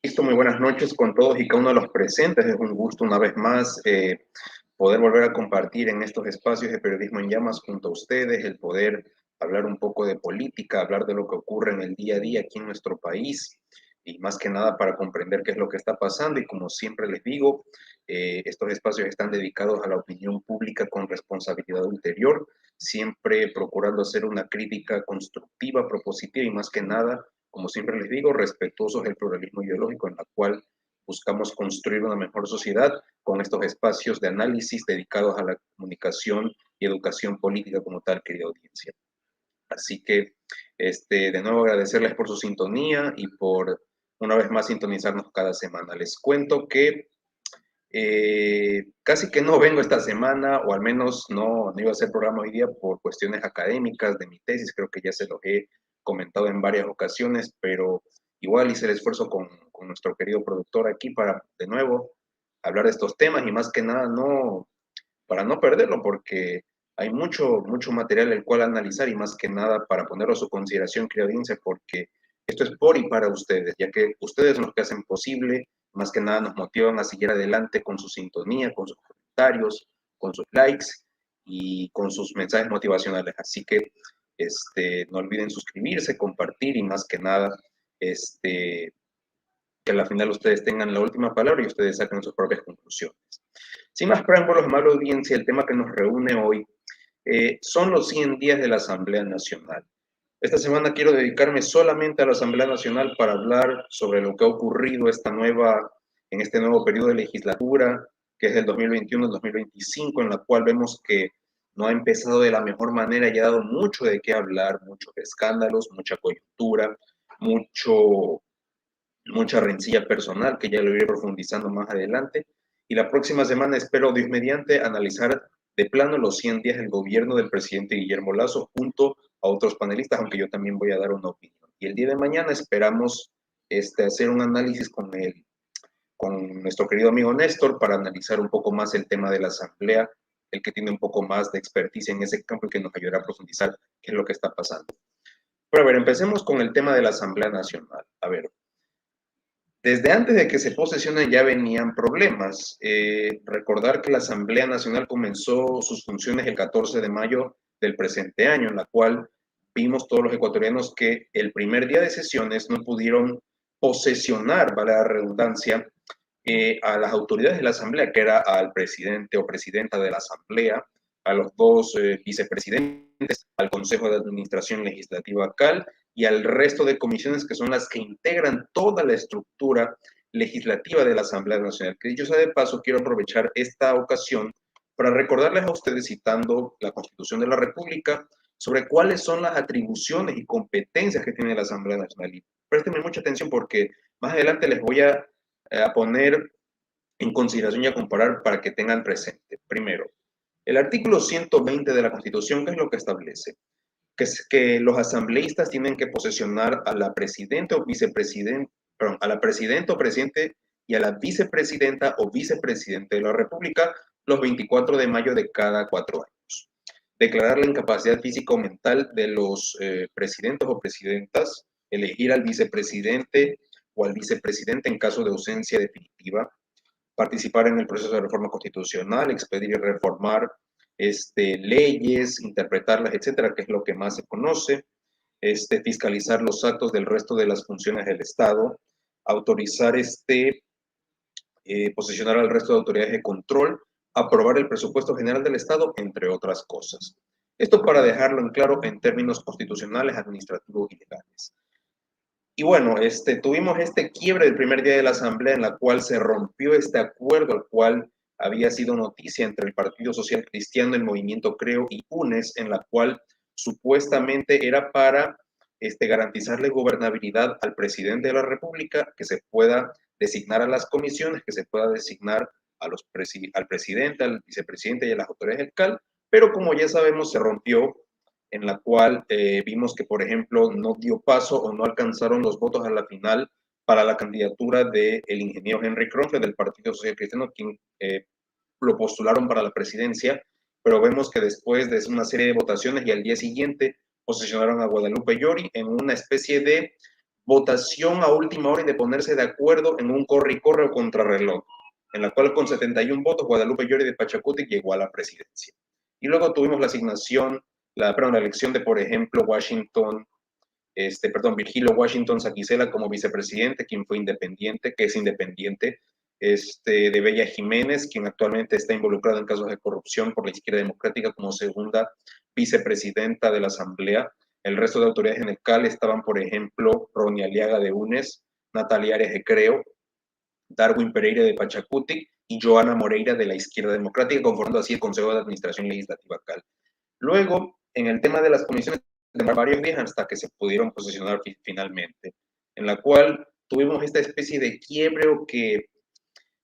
Listo, muy buenas noches con todos y cada uno de los presentes. Es un gusto una vez más poder volver a compartir en estos espacios de Periodismo en Llamas junto a ustedes, el poder hablar un poco de política, hablar de lo que ocurre en el día a día aquí en nuestro país y más que nada para comprender qué es lo que está pasando. Y como siempre les digo, estos espacios están dedicados a la opinión pública con responsabilidad ulterior, siempre procurando hacer una crítica constructiva, propositiva y más que nada, como siempre les digo, respetuosos del pluralismo ideológico en la cual buscamos construir una mejor sociedad con estos espacios de análisis dedicados a la comunicación y educación política como tal, querida audiencia. Así que, de nuevo agradecerles por su sintonía y por una vez más sintonizarnos cada semana. Les cuento que casi que no vengo esta semana, o al menos no iba a hacer programa hoy día por cuestiones académicas de mi tesis, creo que ya se los he comentado en varias ocasiones, pero igual hice el esfuerzo con nuestro querido productor aquí para, de nuevo, hablar de estos temas y más que nada para no perderlo, porque hay mucho material el cual analizar y más que nada para ponerlo a su consideración, querida audiencia, porque esto es por y para ustedes, ya que ustedes son los que hacen posible, más que nada nos motivan a seguir adelante con su sintonía, con sus comentarios, con sus likes y con sus mensajes motivacionales. Así que no olviden suscribirse, compartir y más que nada, que al final ustedes tengan la última palabra y ustedes saquen sus propias conclusiones. Sin más preámbulos, amable audiencia, el tema que nos reúne hoy son los 100 días de la Asamblea Nacional. Esta semana quiero dedicarme solamente a la Asamblea Nacional para hablar sobre lo que ha ocurrido en este nuevo periodo de legislatura, que es el 2021-2025, en la cual vemos que no ha empezado de la mejor manera y ha dado mucho de qué hablar, muchos escándalos, mucha coyuntura, mucha rencilla personal, que ya lo iré profundizando más adelante. Y la próxima semana espero, Dios mediante, analizar de plano los 100 días del gobierno del presidente Guillermo Lasso junto a otros panelistas, aunque yo también voy a dar una opinión. Y el día de mañana esperamos hacer un análisis con nuestro querido amigo Néstor para analizar un poco más el tema de la asamblea, el que tiene un poco más de experticia en ese campo y que nos ayudará a profundizar qué es lo que está pasando. Pero a ver, empecemos con el tema de la Asamblea Nacional. A ver, desde antes de que se posesione ya venían problemas. Recordar que la Asamblea Nacional comenzó sus funciones el 14 de mayo del presente año, en la cual vimos todos los ecuatorianos que el primer día de sesiones no pudieron posesionar, vale la redundancia, a las autoridades de la Asamblea, que era al presidente o presidenta de la Asamblea, a los dos vicepresidentes, al Consejo de Administración Legislativa CAL y al resto de comisiones que son las que integran toda la estructura legislativa de la Asamblea Nacional. Que dicho sea de paso, quiero aprovechar esta ocasión para recordarles a ustedes, citando la Constitución de la República, sobre cuáles son las atribuciones y competencias que tiene la Asamblea Nacional. Y préstenme mucha atención porque más adelante les voy a poner en consideración y a comparar para que tengan presente. Primero, el artículo 120 de la Constitución, ¿qué es lo que establece? Que es que los asambleístas tienen que posesionar a la presidenta o vicepresidente, perdón, a la presidenta o presidente y a la vicepresidenta o vicepresidente de la República los 24 de mayo de cada 4 años. Declarar la incapacidad física o mental de los presidentes o presidentas, elegir al vicepresidente o al vicepresidente en caso de ausencia definitiva, participar en el proceso de reforma constitucional, expedir y reformar leyes, interpretarlas, etcétera, que es lo que más se conoce, fiscalizar los actos del resto de las funciones del Estado, autorizar posicionar al resto de autoridades de control, aprobar el presupuesto general del Estado, entre otras cosas. Esto para dejarlo en claro en términos constitucionales, administrativos y legales. Y bueno, tuvimos este quiebre del primer día de la Asamblea en la cual se rompió este acuerdo, al cual había sido noticia entre el Partido Social Cristiano, el Movimiento Creo y UNES, en la cual supuestamente era para garantizarle gobernabilidad al presidente de la República, que se pueda designar a las comisiones, que se pueda designar al presidente, al vicepresidente y a las autoridades del CAL, pero como ya sabemos se rompió, en la cual vimos que, por ejemplo, no dio paso o no alcanzaron los votos a la final para la candidatura del ingeniero Henry Kronfeld del Partido Social Cristiano, quien lo postularon para la presidencia, pero vemos que después de una serie de votaciones y al día siguiente posicionaron a Guadalupe Llori en una especie de votación a última hora y de ponerse de acuerdo en un corre y corre o contrarreloj, en la cual con 71 votos Guadalupe Llori de Pachacuti llegó a la presidencia. Y luego tuvimos la asignación, la elección de, por ejemplo, Virgilio Washington Saquicela como vicepresidente, quien fue independiente, que es independiente, de Bella Jiménez, quien actualmente está involucrado en casos de corrupción por la Izquierda Democrática como segunda vicepresidenta de la Asamblea. El resto de autoridades en el CAL estaban, por ejemplo, Ronnie Aliaga de UNES, Natalia Arias de Creo, Darwin Pereira de Pachacuti y Joana Moreira de la Izquierda Democrática, conformando así el Consejo de Administración Legislativa CAL. Luego, en el tema de las comisiones, de varios días hasta que se pudieron posicionar finalmente, en la cual tuvimos esta especie de quiebre o que,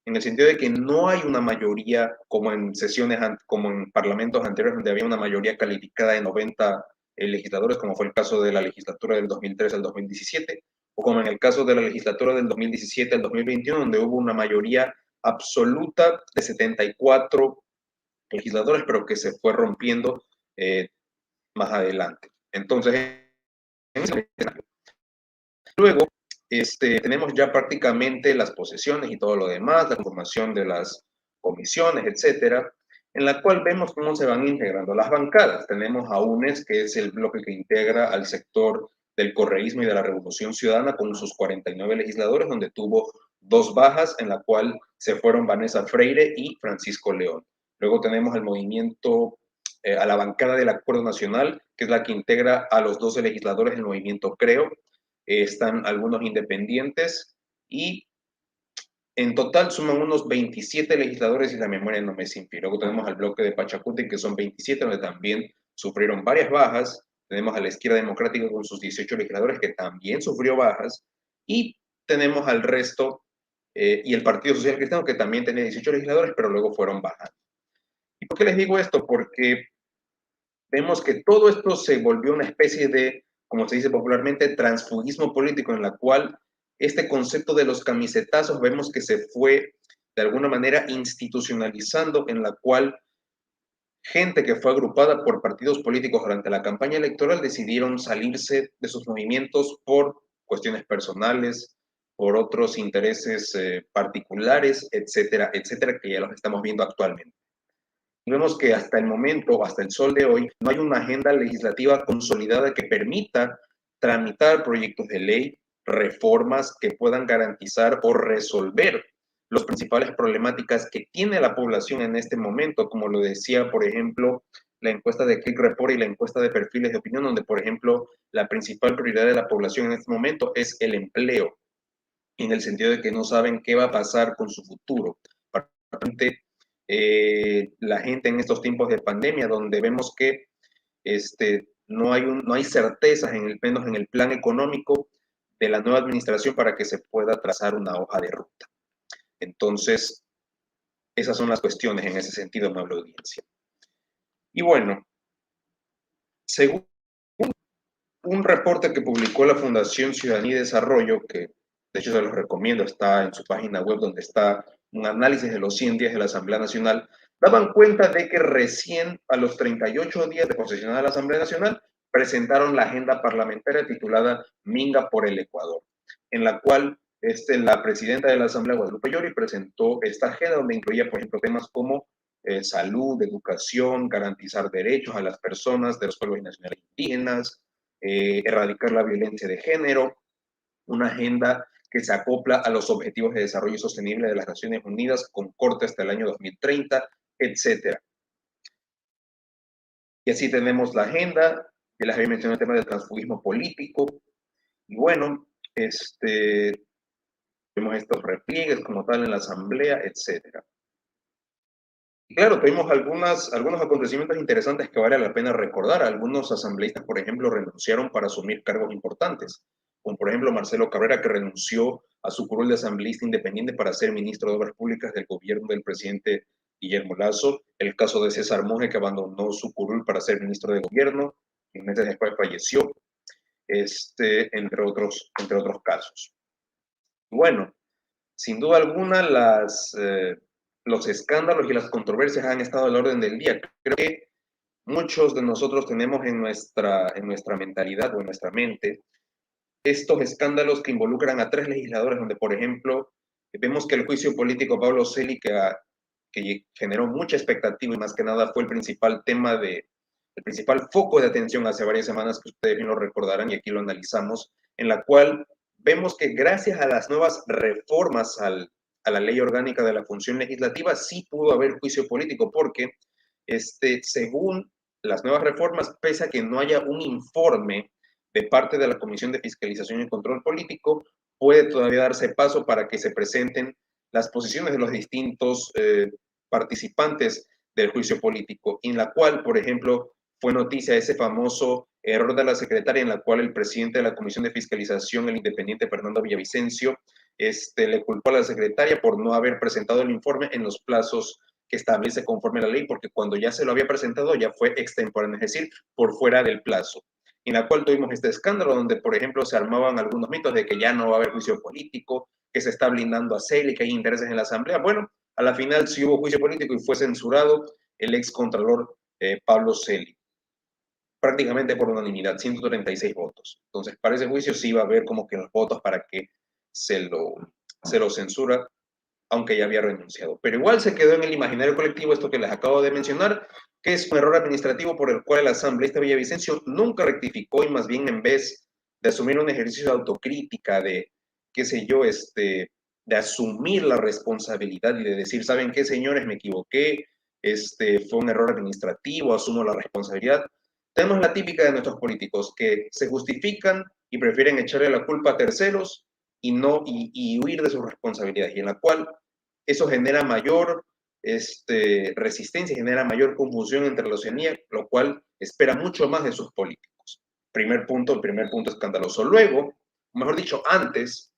en el sentido de que no hay una mayoría como en sesiones, como en parlamentos anteriores donde había una mayoría calificada de 90 legisladores, como fue el caso de la legislatura del 2003 al 2017, o como en el caso de la legislatura del 2017 al 2021, donde hubo una mayoría absoluta de 74 legisladores, pero que se fue rompiendo más adelante. Entonces, luego, tenemos ya prácticamente las posesiones y todo lo demás, la conformación de las comisiones, etcétera, en la cual vemos cómo se van integrando las bancadas. Tenemos a UNES, que es el bloque que integra al sector del correísmo y de la Revolución Ciudadana, con sus 49 legisladores, donde tuvo 2 bajas, en la cual se fueron Vanessa Freire y Francisco León. Luego tenemos el movimiento, a la bancada del Acuerdo Nacional, que es la que integra a los 12 legisladores del movimiento Creo. Están algunos independientes y en total suman unos 27 legisladores y la memoria no me infiere. Luego tenemos al bloque de Pachacuti, que son 27, donde también sufrieron varias bajas. Tenemos a la Izquierda Democrática con sus 18 legisladores, que también sufrió bajas. Y tenemos al resto, y el Partido Social Cristiano, que también tenía 18 legisladores, pero luego fueron bajando. ¿Y por qué les digo esto? Porque vemos que todo esto se volvió una especie de, como se dice popularmente, transfugismo político, en la cual este concepto de los camisetazos vemos que se fue de alguna manera institucionalizando, en la cual gente que fue agrupada por partidos políticos durante la campaña electoral decidieron salirse de sus movimientos por cuestiones personales, por otros intereses particulares, etcétera, etcétera, que ya los estamos viendo actualmente. Y vemos que hasta el momento, hasta el sol de hoy, no hay una agenda legislativa consolidada que permita tramitar proyectos de ley, reformas que puedan garantizar o resolver las principales problemáticas que tiene la población en este momento, como lo decía, por ejemplo, la encuesta de Click Report y la encuesta de perfiles de opinión, donde, por ejemplo, la principal prioridad de la población en este momento es el empleo, en el sentido de que no saben qué va a pasar con su futuro. La gente en estos tiempos de pandemia, donde vemos que no hay certezas, menos en el plan económico de la nueva administración para que se pueda trazar una hoja de ruta. Entonces, esas son las cuestiones en ese sentido, amable audiencia. Y bueno, según un reporte que publicó la Fundación Ciudadanía y Desarrollo, que de hecho se los recomiendo, está en su página web, donde está un análisis de los 100 días de la Asamblea Nacional, daban cuenta de que recién a los 38 días de posesionada la Asamblea Nacional presentaron la agenda parlamentaria titulada Minga por el Ecuador, en la cual la presidenta de la Asamblea, Guadalupe Llori, presentó esta agenda donde incluía, por ejemplo, temas como salud, educación, garantizar derechos a las personas de los pueblos nacionales indígenas, erradicar la violencia de género, una agenda que se acopla a los Objetivos de Desarrollo Sostenible de las Naciones Unidas con corte hasta el año 2030, etc. Y así tenemos la agenda, que les había mencionado el tema del transfugismo político, y bueno, vemos estos repliegues como tal en la Asamblea, etc. Y claro, tuvimos algunos acontecimientos interesantes que vale la pena recordar. Algunos asambleístas, por ejemplo, renunciaron para asumir cargos importantes, como por ejemplo Marcelo Cabrera, que renunció a su curul de asambleísta independiente para ser ministro de Obras Públicas del gobierno del presidente Guillermo Lasso. El caso de César Monge, que abandonó su curul para ser ministro de gobierno y meses después falleció, entre otros casos. Bueno, sin duda alguna, los escándalos y las controversias han estado al orden del día. Creo que muchos de nosotros tenemos en nuestra mentalidad o en nuestra mente estos escándalos que involucran a 3 legisladores, donde, por ejemplo, vemos que el juicio político Pablo Celi, que generó mucha expectativa y más que nada fue el principal tema el principal foco de atención hace varias semanas, que ustedes bien lo recordarán y aquí lo analizamos, en la cual vemos que gracias a las nuevas reformas a la ley orgánica de la función legislativa, sí pudo haber juicio político, porque según las nuevas reformas, pese a que no haya un informe de parte de la Comisión de Fiscalización y Control Político, puede todavía darse paso para que se presenten las posiciones de los distintos participantes del juicio político, en la cual, por ejemplo, fue noticia ese famoso error de la secretaria en la cual el presidente de la Comisión de Fiscalización, el independiente Fernando Villavicencio, le culpó a la secretaria por no haber presentado el informe en los plazos que establece conforme a la ley, porque cuando ya se lo había presentado ya fue extemporáneo, es decir, por fuera del plazo. En la cual tuvimos este escándalo donde, por ejemplo, se armaban algunos mitos de que ya no va a haber juicio político, que se está blindando a Celi, que hay intereses en la Asamblea. Bueno, a la final sí hubo juicio político y fue censurado el excontralor Pablo Celi, prácticamente por unanimidad, 136 votos. Entonces, para ese juicio sí va a haber como que los votos para que se lo censura, aunque ya había renunciado. Pero igual se quedó en el imaginario colectivo esto que les acabo de mencionar, que es un error administrativo por el cual el asambleísta Villavicencio nunca rectificó y más bien en vez de asumir un ejercicio de autocrítica, de, qué sé yo, de asumir la responsabilidad y de decir, ¿saben qué, señores? Me equivoqué, fue un error administrativo, asumo la responsabilidad. Tenemos la típica de nuestros políticos que se justifican y prefieren echarle la culpa a terceros y huir de sus responsabilidades, y en la cual eso genera mayor resistencia, genera mayor confusión entre la ciudadanía, lo cual espera mucho más de sus políticos. El primer punto escandaloso. Luego, mejor dicho, antes,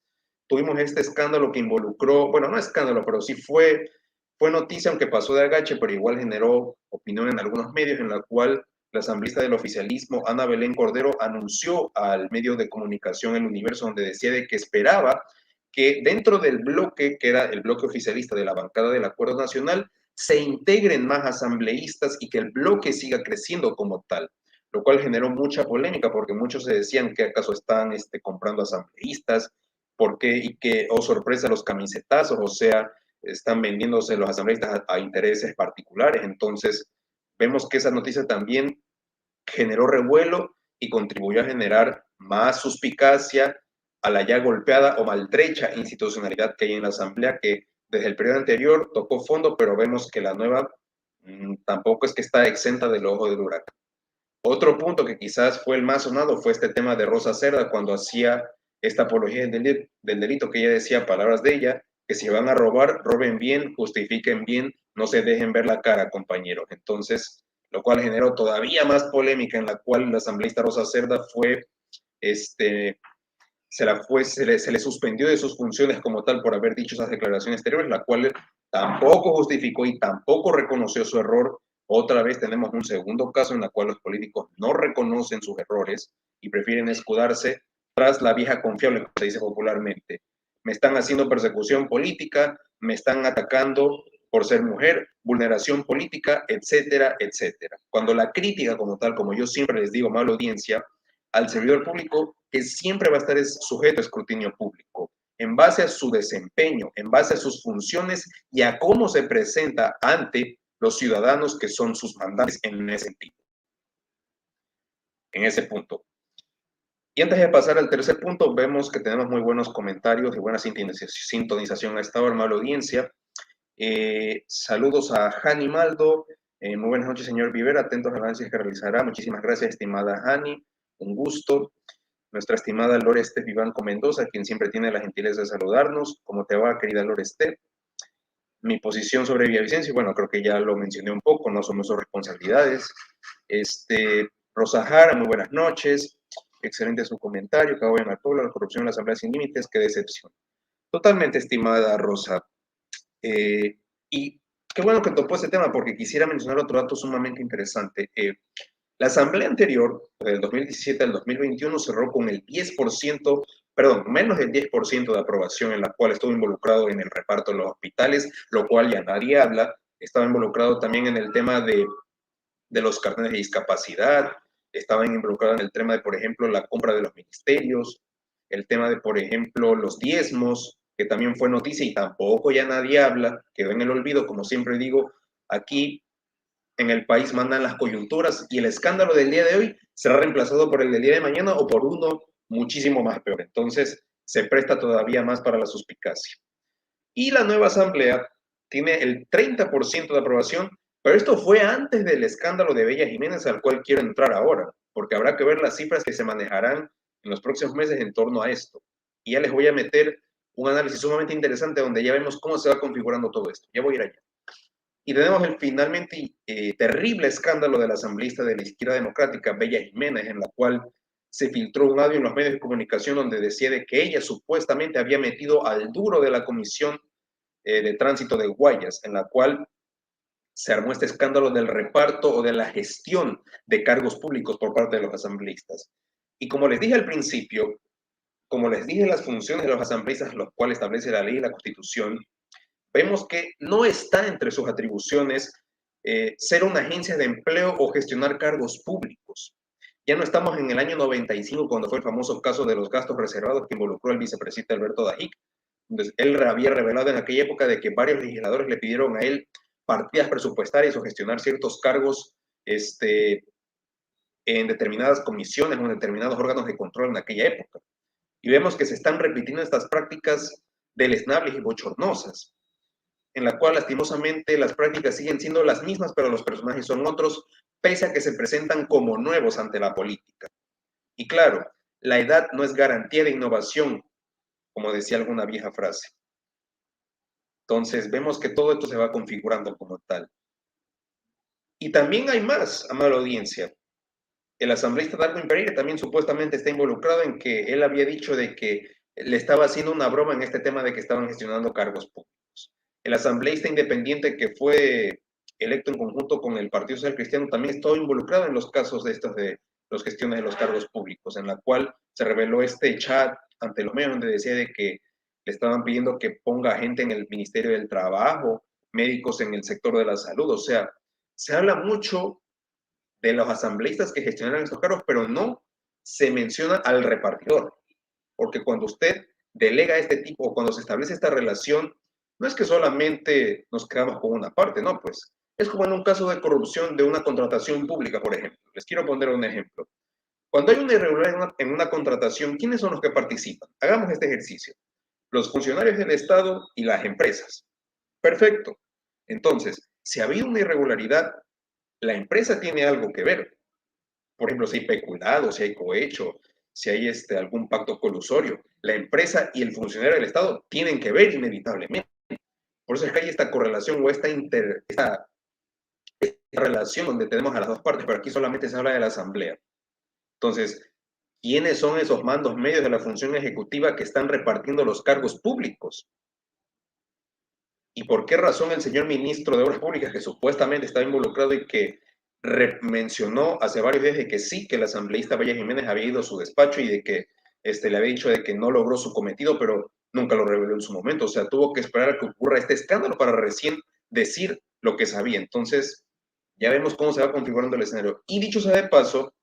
tuvimos este escándalo que involucró, bueno, no escándalo, pero sí fue noticia, aunque pasó de agache, pero igual generó opinión en algunos medios, en la cual la asambleísta del oficialismo, Ana Belén Cordero, anunció al medio de comunicación El Universo, donde decía de que esperaba que dentro del bloque, que era el bloque oficialista de la bancada del Acuerdo Nacional, se integren más asambleístas y que el bloque siga creciendo como tal, lo cual generó mucha polémica porque muchos se decían que acaso están comprando asambleístas, por qué, y que, oh sorpresa, los camisetazos, o sea, están vendiéndose los asambleístas a intereses particulares. Entonces, vemos que esa noticia también generó revuelo y contribuyó a generar más suspicacia a la ya golpeada o maltrecha institucionalidad que hay en la Asamblea, que desde el periodo anterior tocó fondo, pero vemos que la nueva tampoco es que está exenta del ojo del huracán. Otro punto que quizás fue el más sonado fue este tema de Rosa Cerda, cuando hacía esta apología del delito, que ella decía, palabras de ella, que si van a robar, roben bien, justifiquen bien, no se dejen ver la cara, compañeros. Entonces, lo cual generó todavía más polémica, en la cual la asambleísta Rosa Cerda se le suspendió de sus funciones como tal por haber dicho esas declaraciones exteriores, la cual tampoco justificó y tampoco reconoció su error. Otra vez tenemos un segundo caso en el cual los políticos no reconocen sus errores y prefieren escudarse tras la vieja confiable, como se dice popularmente. Me están haciendo persecución política, me están atacando por ser mujer, vulneración política, etcétera, etcétera. Cuando la crítica como tal, como yo siempre les digo, mala audiencia, al servidor público, que siempre va a estar sujeto a escrutinio público, en base a su desempeño, en base a sus funciones y a cómo se presenta ante los ciudadanos que son sus mandantes en ese sentido, en ese punto. Y antes de pasar al tercer punto, vemos que tenemos muy buenos comentarios y buena sintonización a esta hora, mala audiencia. Saludos a Jani Maldo. Muy buenas noches, señor Vivera. Atentos al análisis que realizará. Muchísimas gracias, estimada Jani. Un gusto. Nuestra estimada Lore Estef Vivanco Mendoza, quien siempre tiene la gentileza de saludarnos. ¿Cómo te va, querida Lore Estef? Mi posición sobre Villavicencio, bueno, creo que ya lo mencioné un poco, no son sus responsabilidades. Rosa Jara, muy buenas noches. Excelente su comentario. Cabo en la Puebla, la corrupción en la Asamblea sin límites, qué decepción. Totalmente, estimada Rosa. Y qué bueno que topó ese tema, porque quisiera mencionar otro dato sumamente interesante. La asamblea anterior, del 2017 al 2021, cerró con el 10%, perdón, menos del 10% de aprobación, en la cual estuvo involucrado en el reparto de los hospitales, lo cual ya nadie habla. Estaba involucrado también en el tema de los carnetes de discapacidad, estaban involucrados en el tema de, por ejemplo, la compra de los ministerios. el tema de, por ejemplo, los diezmos, que también fue noticia y tampoco ya nadie habla, quedó en el olvido, como siempre digo, aquí en el país mandan las coyunturas y el escándalo del día de hoy será reemplazado por el del día de mañana o por uno muchísimo más peor. Entonces, se presta todavía más para la suspicacia. Y la nueva asamblea tiene el 30% de aprobación, pero esto fue antes del escándalo de Bella Jiménez, al cual quiero entrar ahora, porque habrá que ver las cifras que se manejarán en los próximos meses en torno a esto. Y ya les voy a meter un análisis sumamente interesante donde ya vemos cómo se va configurando todo esto. Ya voy a ir allá. Y tenemos el finalmente terrible escándalo de la asambleísta de la izquierda democrática, Bella Jiménez, en la cual se filtró un audio en los medios de comunicación donde decía de que ella supuestamente había metido al duro de la Comisión de Tránsito de Guayas, en la cual se armó este escándalo del reparto o de la gestión de cargos públicos por parte de los asambleístas. Y como les dije al principio, como les dije, las funciones de los asambleístas, los cuales establece la ley y la Constitución, vemos que no está entre sus atribuciones ser una agencia de empleo o gestionar cargos públicos. Ya no estamos en el año 95, cuando fue el famoso caso de los gastos reservados que involucró al vicepresidente Alberto Dajic. Entonces, él había revelado en aquella época de que varios legisladores le pidieron a él partidas presupuestarias o gestionar ciertos cargos en determinadas comisiones o en determinados órganos de control en aquella época. Y vemos que se están repitiendo estas prácticas deleznables y bochornosas, en la cual lastimosamente las prácticas siguen siendo las mismas, pero los personajes son otros, pese a que se presentan como nuevos ante la política. Y claro, la edad no es garantía de innovación, como decía alguna vieja frase. Entonces vemos que todo esto se va configurando como tal. Y también hay más, amable audiencia. El asambleísta Darwin Pereira también supuestamente está involucrado en que él había dicho de que le estaba haciendo una broma en este tema de que estaban gestionando cargos públicos. El asambleísta independiente que fue electo en conjunto con el Partido Social Cristiano también estuvo involucrado en los casos de estos de las gestiones de los cargos públicos, en la cual se reveló este chat ante los medios donde decía de que le estaban pidiendo que ponga gente en el Ministerio del Trabajo, médicos en el sector de la salud. O sea, se habla mucho de los asambleístas que gestionan estos cargos, pero no se menciona al repartidor, porque cuando usted delega este tipo, o cuando se establece esta relación, no es que solamente nos quedamos con una parte, no, pues es como en un caso de corrupción de una contratación pública, por ejemplo. Les quiero poner un ejemplo. Cuando hay una irregularidad en una contratación, ¿quiénes son los que participan? Hagamos este ejercicio. Los funcionarios del Estado y las empresas. Perfecto. Entonces, si ha habido una irregularidad, la empresa tiene algo que ver. Por ejemplo, si hay peculado, si hay cohecho, si hay algún pacto colusorio. La empresa y el funcionario del Estado tienen que ver inevitablemente. Por eso es que hay esta correlación o esta relación donde tenemos a las dos partes, pero aquí solamente se habla de la asamblea. Entonces, ¿quiénes son esos mandos medios de la función ejecutiva que están repartiendo los cargos públicos? ¿Y por qué razón el señor ministro de Obras Públicas, que supuestamente estaba involucrado y que mencionó hace varios días de que sí, que el asambleísta Bella Jiménez había ido a su despacho y de que le había dicho de que no logró su cometido, pero nunca lo reveló en su momento? O sea, tuvo que esperar a que ocurra este escándalo para recién decir lo que sabía. Entonces, ya vemos cómo se va configurando el escenario. Y dicho sea de paso,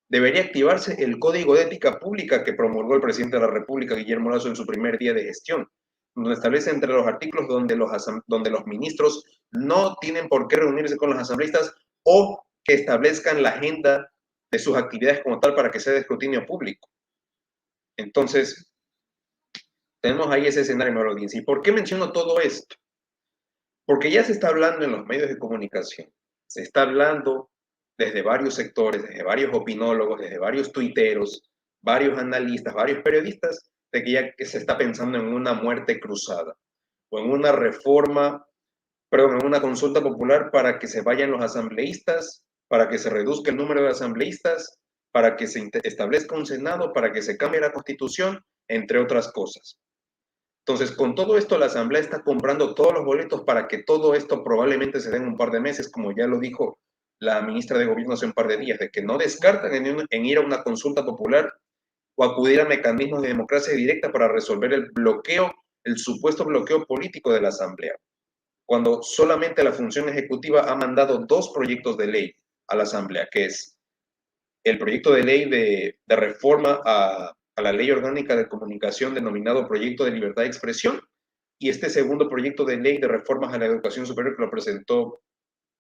debería activarse el Código de Ética Pública que promulgó el presidente de la República, Guillermo Lasso, en su primer día de gestión, donde establece entre los artículos donde los ministros no tienen por qué reunirse con los asambleístas o que establezcan la agenda de sus actividades como tal para que sea de escrutinio público. Entonces, tenemos ahí ese escenario en la audiencia. ¿Y por qué menciono todo esto? Porque ya se está hablando en los medios de comunicación, se está hablando desde varios sectores, desde varios opinólogos, desde varios tuiteros, varios analistas, varios periodistas, de que ya se está pensando en una muerte cruzada o en una reforma, perdón, en una consulta popular para que se vayan los asambleístas, para que se reduzca el número de asambleístas, para que se establezca un Senado, para que se cambie la Constitución, entre otras cosas. Entonces, con todo esto, la Asamblea está comprando todos los boletos para que todo esto probablemente se dé en un par de meses, como ya lo dijo la ministra de Gobierno hace un par de días, de que no descartan en ir a una consulta popular o acudir a mecanismos de democracia directa para resolver el bloqueo, el supuesto bloqueo político de la Asamblea, cuando solamente la función ejecutiva ha mandado 2 proyectos de ley a la Asamblea, que es el proyecto de ley de reforma a la Ley Orgánica de Comunicación denominado Proyecto de Libertad de Expresión, y este segundo proyecto de ley de reformas a la educación superior que lo presentó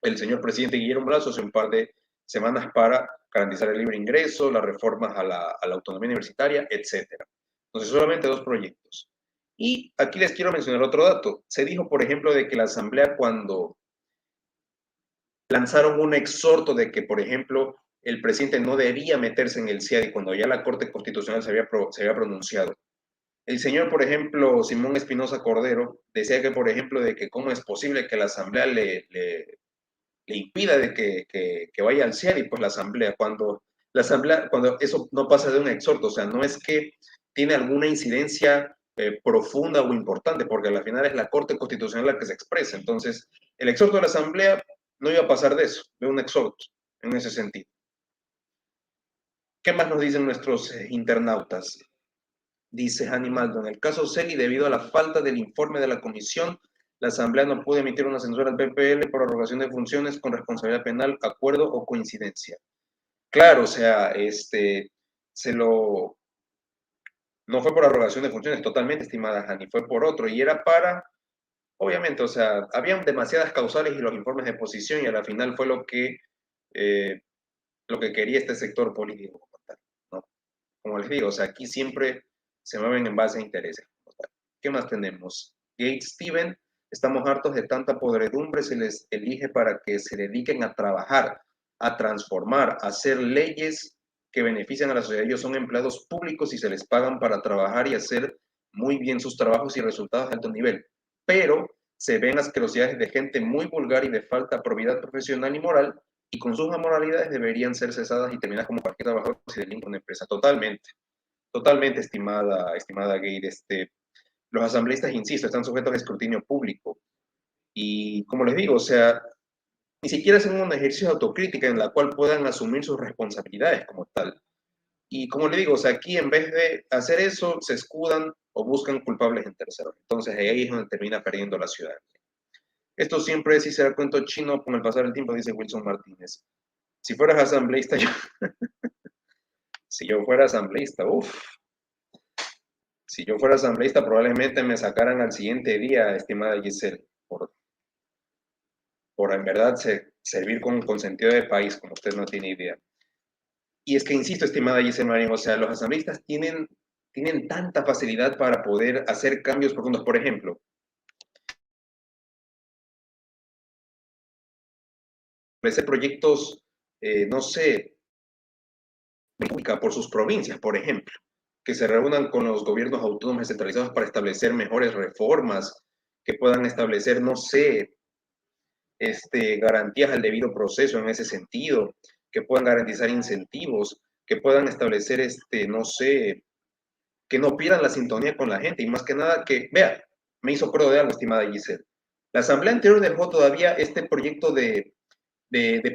el señor presidente Guillermo Lasso hace un par de semanas para garantizar el libre ingreso, las reformas a la autonomía universitaria, etcétera. Entonces, solamente dos proyectos. Y aquí les quiero mencionar otro dato. Se dijo, por ejemplo, de que la Asamblea, cuando lanzaron un exhorto de que, por ejemplo, el presidente no debía meterse en el CIADI cuando ya la Corte Constitucional se había pronunciado. El señor, por ejemplo, Simón Espinosa Cordero, decía que, por ejemplo, de que cómo es posible que la Asamblea le impida de que vaya al CIADI, pues la asamblea, cuando eso no pasa de un exhorto, o sea, no es que tiene alguna incidencia profunda o importante, porque al final es la Corte Constitucional la que se expresa. Entonces, el exhorto de la Asamblea no iba a pasar de eso, de un exhorto, en ese sentido. ¿Qué más nos dicen nuestros internautas? Dice Animaldo, en el caso Celi, debido a la falta del informe de la comisión, la Asamblea no pudo emitir una censura al PPL por prorrogación de funciones con responsabilidad penal, acuerdo o coincidencia. Claro, o sea, no fue por prorrogación de funciones totalmente, estimada Hani, fue por otro, y era para, obviamente, o sea, habían demasiadas causales y los informes de posición, y a la final fue eh, lo que quería este sector político, ¿no? Como les digo, o sea, aquí siempre se mueven en base a intereses. ¿Qué más tenemos? Gates Steven, estamos hartos de tanta podredumbre, se les elige para que se dediquen a trabajar, a transformar, a hacer leyes que benefician a la sociedad. Ellos son empleados públicos y se les pagan para trabajar y hacer muy bien sus trabajos y resultados de alto nivel. Pero se ven asquerosidades de gente muy vulgar y de falta de probidad profesional y moral, y con sus amoralidades deberían ser cesadas y terminar como cualquier trabajador si delinque una empresa. Totalmente, totalmente, estimada Gate. Los asambleístas, insisto, están sujetos a escrutinio público. Y como les digo, o sea, ni siquiera hacen un ejercicio de autocrítica en la cual puedan asumir sus responsabilidades como tal. Y como les digo, o sea, aquí en vez de hacer eso, se escudan o buscan culpables en terceros. Entonces ahí es donde termina perdiendo la ciudadanía. Esto siempre sí será cuento chino con el pasar del tiempo, dice Wilson Martínez. Si fueras asambleísta, si yo fuera asambleísta, si yo fuera asambleísta probablemente me sacaran al siguiente día, estimada Giselle, por en verdad servir con sentido de país, como usted no tiene idea. Y es que, insisto, estimada Giselle Marín, o sea, los asambleístas tienen tanta facilidad para poder hacer cambios profundos. Por ejemplo, hacer proyectos, no sé, por sus provincias, por ejemplo, que se reúnan con los gobiernos autónomos descentralizados para establecer mejores reformas, que puedan establecer, no sé, garantías al debido proceso en ese sentido, que puedan garantizar incentivos, que puedan establecer, no sé, que no pierdan la sintonía con la gente y más que nada que, vea, me hizo acuerdo de algo, estimada Giselle. La asamblea anterior dejó todavía este proyecto de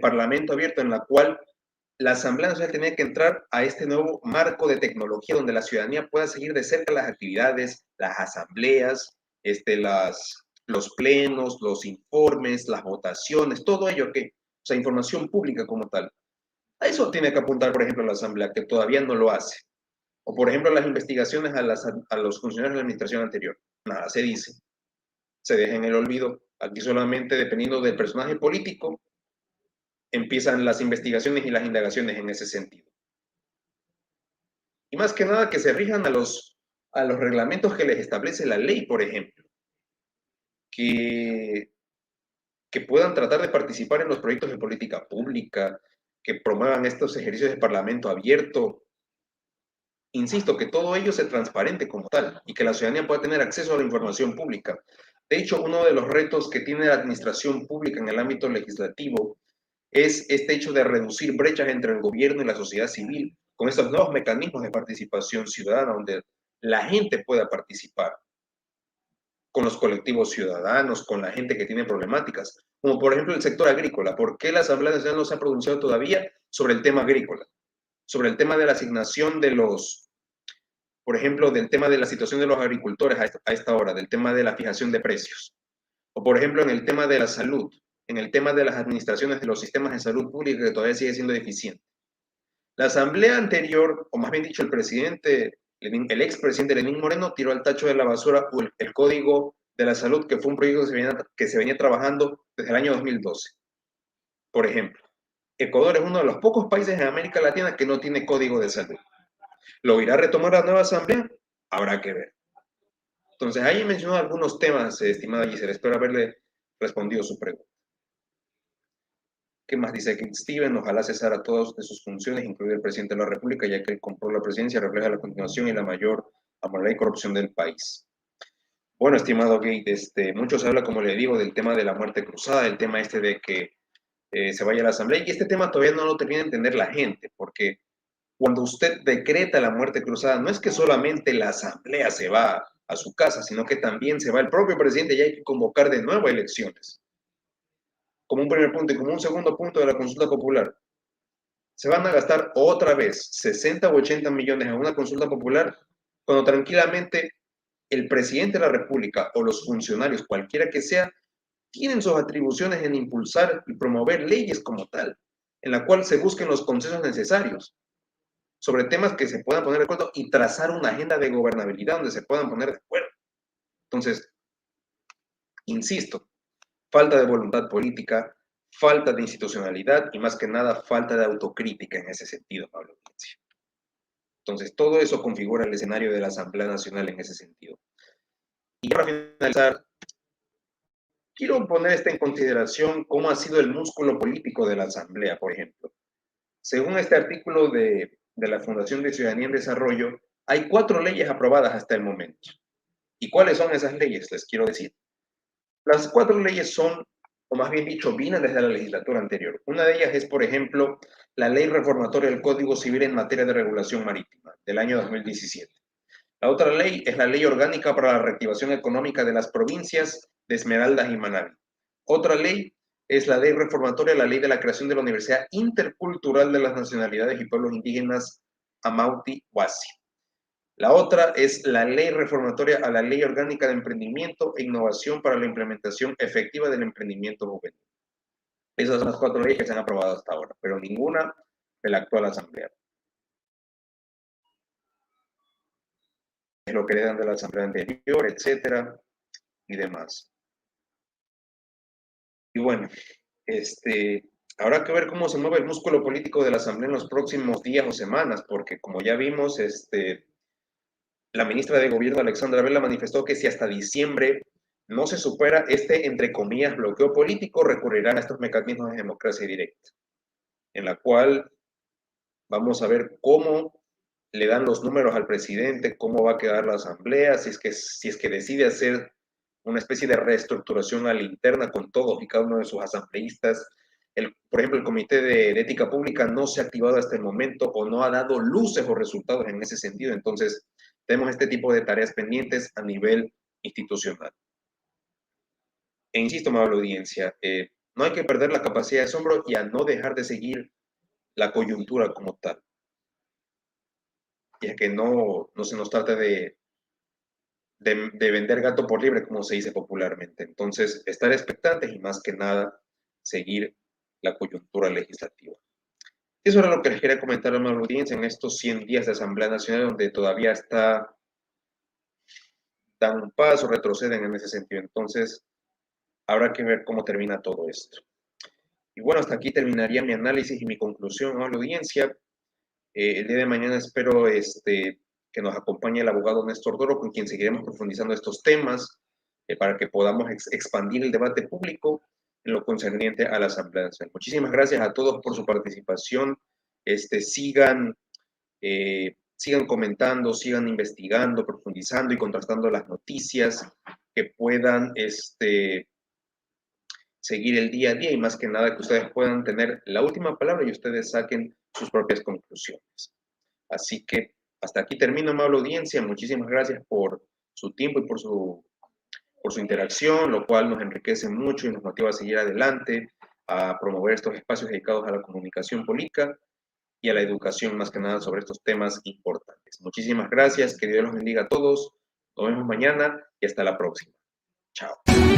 parlamento abierto en la cual la Asamblea Nacional tenía que entrar a este nuevo marco de tecnología donde la ciudadanía pueda seguir de cerca las actividades, las asambleas, los plenos, los informes, las votaciones, todo ello que, o sea, información pública como tal. A eso tiene que apuntar, por ejemplo, la Asamblea, que todavía no lo hace. O, por ejemplo, las investigaciones a los funcionarios de la administración anterior. Nada se dice. Se deja en el olvido. Aquí solamente, dependiendo del personaje político, empiezan las investigaciones y las indagaciones en ese sentido. Y más que nada que se rijan a los reglamentos que les establece la ley, por ejemplo. Que, que puedan tratar de participar en los proyectos de política pública, que promuevan estos ejercicios de parlamento abierto. Insisto, que todo ello sea transparente como tal y que la ciudadanía pueda tener acceso a la información pública. De hecho, uno de los retos que tiene la administración pública en el ámbito legislativo es este hecho de reducir brechas entre el gobierno y la sociedad civil con estos nuevos mecanismos de participación ciudadana donde la gente pueda participar con los colectivos ciudadanos, con la gente que tiene problemáticas, como por ejemplo el sector agrícola. ¿Por qué la Asamblea Nacional no se ha pronunciado todavía sobre el tema agrícola? Sobre el tema de la asignación por ejemplo, del tema de la situación de los agricultores a esta hora, del tema de la fijación de precios. O por ejemplo, en el tema de la salud, en el tema de las administraciones de los sistemas de salud pública que todavía sigue siendo deficiente. La asamblea anterior, o más bien dicho, el presidente El expresidente Lenín Moreno tiró al tacho de la basura el Código de la Salud, que fue un proyecto que se venía trabajando desde el año 2012. Por ejemplo, Ecuador es uno de los pocos países en América Latina que no tiene código de salud. ¿Lo irá a retomar la nueva asamblea? Habrá que ver. Entonces, ahí mencionó algunos temas, estimada Gisela. Espero haberle respondido su pregunta. ¿Qué más dice? Que Steven ojalá cesara todas de sus funciones, incluido el presidente de la República, ya que el control de la presidencia refleja la continuación y la mayor amoralidad y corrupción del país. Bueno, estimado Gate, mucho se habla, como le digo, del tema de la muerte cruzada, el tema de que se vaya a la asamblea, y este tema todavía no lo termina de entender la gente, porque cuando usted decreta la muerte cruzada, no es que solamente la asamblea se va a su casa, sino que también se va el propio presidente y hay que convocar de nuevo elecciones. Como un primer punto y como un segundo punto de la consulta popular, se van a gastar otra vez 60 o 80 millones en una consulta popular cuando tranquilamente el presidente de la República o los funcionarios, cualquiera que sea, tienen sus atribuciones en impulsar y promover leyes como tal, en la cual se busquen los consensos necesarios sobre temas que se puedan poner de acuerdo y trazar una agenda de gobernabilidad donde se puedan poner de acuerdo. Entonces, insisto, falta de voluntad política, falta de institucionalidad y más que nada falta de autocrítica en ese sentido, Pablo. Entonces, todo eso configura el escenario de la Asamblea Nacional en ese sentido. Y para finalizar, quiero poner en consideración cómo ha sido el músculo político de la Asamblea, por ejemplo. Según este artículo de la Fundación de Ciudadanía en Desarrollo, hay 4 leyes aprobadas hasta el momento. ¿Y cuáles son esas leyes? Les quiero decir. Las 4 leyes son, o más bien dicho, vienen desde la legislatura anterior. Una de ellas es, por ejemplo, la ley reformatoria del Código Civil en materia de regulación marítima, del año 2017. La otra ley es la Ley Orgánica para la Reactivación Económica de las Provincias de Esmeraldas y Manabí. Otra ley es la ley reformatoria, la ley de la creación de la Universidad Intercultural de las Nacionalidades y Pueblos Indígenas Amauti-Huasi. La otra es la ley reformatoria a la Ley Orgánica de Emprendimiento e Innovación para la implementación efectiva del emprendimiento juvenil. Esas son las 4 leyes que se han aprobado hasta ahora, pero ninguna de la actual Asamblea. Es lo que le dan de la Asamblea anterior, etcétera, y demás. Y bueno, habrá que ver cómo se mueve el músculo político de la Asamblea en los próximos días o semanas, porque como ya vimos, la ministra de Gobierno, Alexandra Vela, manifestó que si hasta diciembre no se supera entre comillas, bloqueo político, recurrirán a estos mecanismos de democracia directa, en la cual vamos a ver cómo le dan los números al presidente, cómo va a quedar la asamblea, si es que decide hacer una especie de reestructuración a la interna con todos y cada uno de sus asambleístas. Por ejemplo, el Comité de Ética Pública no se ha activado hasta el momento o no ha dado luces o resultados en ese sentido. Entonces, tenemos este tipo de tareas pendientes a nivel institucional. E insisto, amable audiencia, no hay que perder la capacidad de asombro y a no dejar de seguir la coyuntura como tal. Y es que no se nos trata de vender gato por liebre, como se dice popularmente. Entonces, estar expectantes y más que nada, seguir la coyuntura legislativa. Eso era lo que les quería comentar a la audiencia en estos 100 días de Asamblea Nacional, donde todavía dan un paso, retroceden en ese sentido. Entonces, habrá que ver cómo termina todo esto. Y bueno, hasta aquí terminaría mi análisis y mi conclusión a la audiencia. El día de mañana espero que nos acompañe el abogado Néstor Doro, con quien seguiremos profundizando estos temas para que podamos expandir el debate público en lo concerniente a la Asamblea Nacional. Muchísimas gracias a todos por su participación. Sigan comentando, sigan investigando, profundizando y contrastando las noticias que puedan seguir el día a día y más que nada que ustedes puedan tener la última palabra y ustedes saquen sus propias conclusiones. Así que hasta aquí termino, amable audiencia. Muchísimas gracias por su tiempo y por su interacción, lo cual nos enriquece mucho y nos motiva a seguir adelante, a promover estos espacios dedicados a la comunicación política y a la educación más que nada sobre estos temas importantes. Muchísimas gracias, que Dios los bendiga a todos. Nos vemos mañana y hasta la próxima. Chao.